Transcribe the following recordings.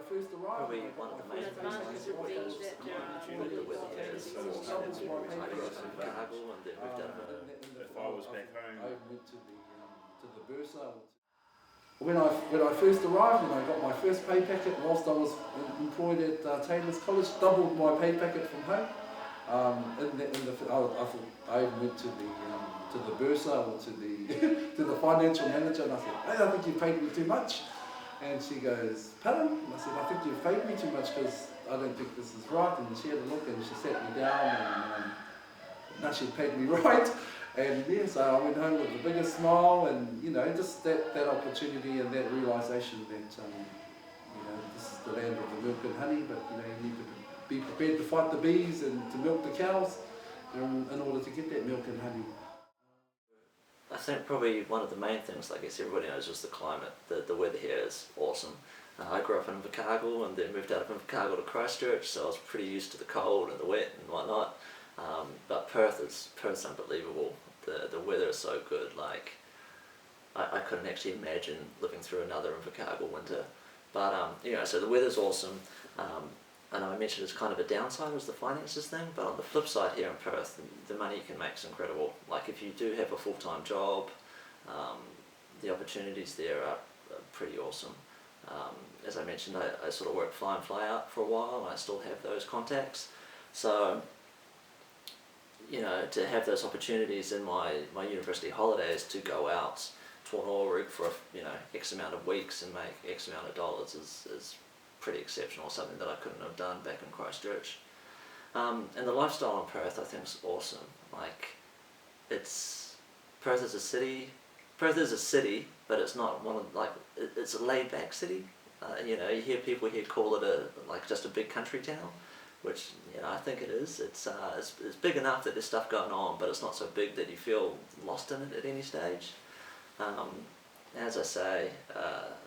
first arrived, probably one of the main advantage would be that there are the weather here is so awesome. I grew up in Chicago and then moved out of If I was back home, I went to the Bursa. When I first arrived and I got my first pay packet whilst I was employed at Taylor's College, doubled my pay packet from home. I thought I went to the Bursa or to the to the financial manager, and I said, "Hey, I think you paid me too much." And she goes, "Pardon?" And I said, "I think you've paid me too much because I don't think this is right." And she had a look and she sat me down and now she paid me right. And yeah, so I went home with the biggest smile, and you know, just that opportunity and that realisation that you know, this is the land of the milk and honey, but you know, you need to be prepared to fight the bees and to milk the cows in order to get that milk and honey. I think probably one of the main things, I guess everybody knows, is the climate. The weather here is awesome. I grew up in Invercargill and then moved out of Invercargill to Christchurch, so I was pretty used to the cold and the wet and whatnot. But Perth's unbelievable. The weather is so good. Like I couldn't actually imagine living through another Invercargill winter. But you know, so the weather's awesome. I know I mentioned it's kind of a downside was the finances thing, but on the flip side here in Perth, the money you can make is incredible. Like if you do have a full-time job, the opportunities there are pretty awesome. As I mentioned, I sort of worked fly in, fly out for a while, and I still have those contacts. So, you know, to have those opportunities in my university holidays to go out to an oil rig for, you know, X amount of weeks and make X amount of dollars is pretty exceptional, something that I couldn't have done back in Christchurch. And the lifestyle in Perth I think is awesome. Like, Perth is a city, but it's not one of, like, it's a laid back city. You know, you hear people here call it just a big country town, which, you know, I think it is. It's big enough that there's stuff going on, but it's not so big that you feel lost in it at any stage. As I say,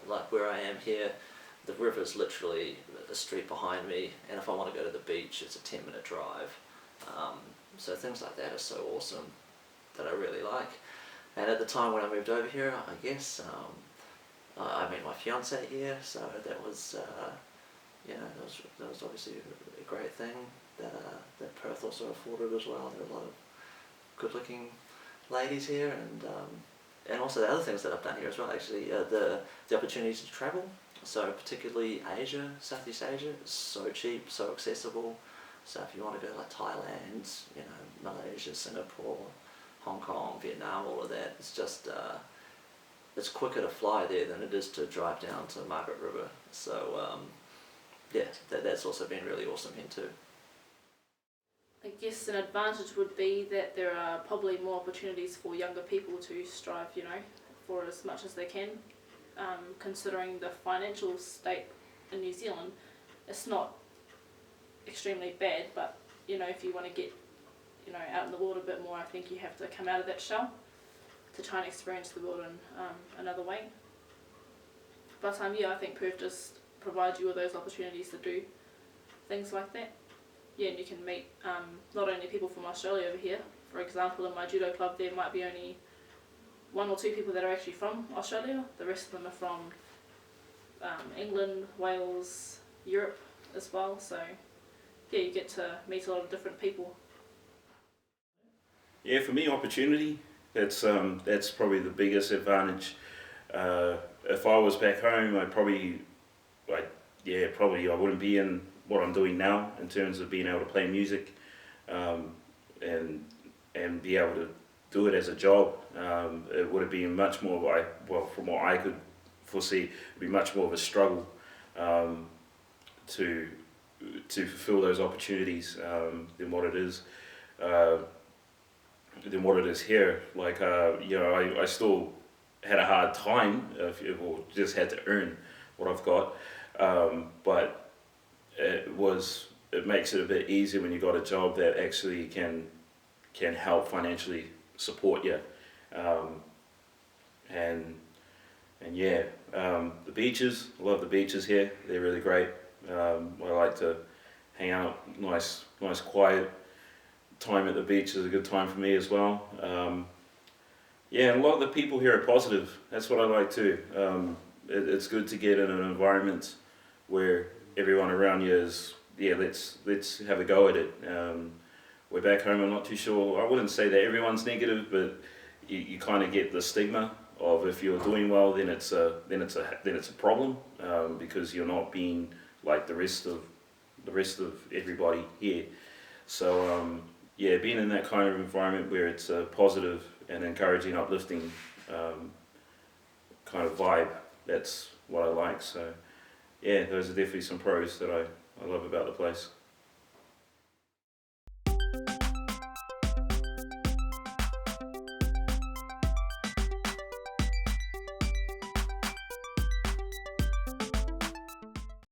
like where I am here, the river's literally a street behind me, and if I want to go to the beach, it's a 10-minute drive. So things like that are so awesome that I really like. And at the time when I moved over here, I guess, I met my fiance here, so that was, you know, that was obviously a great thing that Perth also afforded as well. There are a lot of good-looking ladies here, and also the other things that I've done here as well, actually, the opportunities to travel. So particularly Asia, Southeast Asia, is so cheap, so accessible. So if you want to go to like Thailand, you know, Malaysia, Singapore, Hong Kong, Vietnam, all of that, it's just, it's quicker to fly there than it is to drive down to Margaret River. So yeah, that's also been really awesome here too. I guess an advantage would be that there are probably more opportunities for younger people to strive, you know, for as much as they can. Considering the financial state in New Zealand, it's not extremely bad, but you know, if you want to get, you know, out in the world a bit more, I think you have to come out of that shell to try and experience the world in another way. But yeah, I think Perth just provides you with those opportunities to do things like that. Yeah, and you can meet not only people from Australia over here. For example, in my judo club there might be only 1 or 2 people that are actually from Australia. The rest of them are from England, Wales, Europe as well. So yeah, you get to meet a lot of different people. Yeah, for me, opportunity. That's probably the biggest advantage. If I was back home, I wouldn't be in what I'm doing now in terms of being able to play music, and be able to do it as a job. It would have been much more, from what I could foresee, it'd be much more of a struggle to fulfill those opportunities than what it is here. Like you know, I still had a hard time, or just had to earn what I've got, but it makes it a bit easier when you got a job that actually can help financially support you. And yeah, the beaches, I love the beaches here. They're really great. I like to hang out, nice quiet time at the beach is a good time for me as well. Yeah, and a lot of the people here are positive. That's what I like too. It's good to get in an environment where everyone around you is, yeah, let's have a go at it. We're back home, I'm not too sure. I wouldn't say that everyone's negative, but you kind of get the stigma of if you're doing well, then it's a problem, because you're not being like the rest of everybody here. So yeah, being in that kind of environment where it's a positive and encouraging, uplifting kind of vibe, that's what I like. So yeah, those are definitely some pros that I love about the place.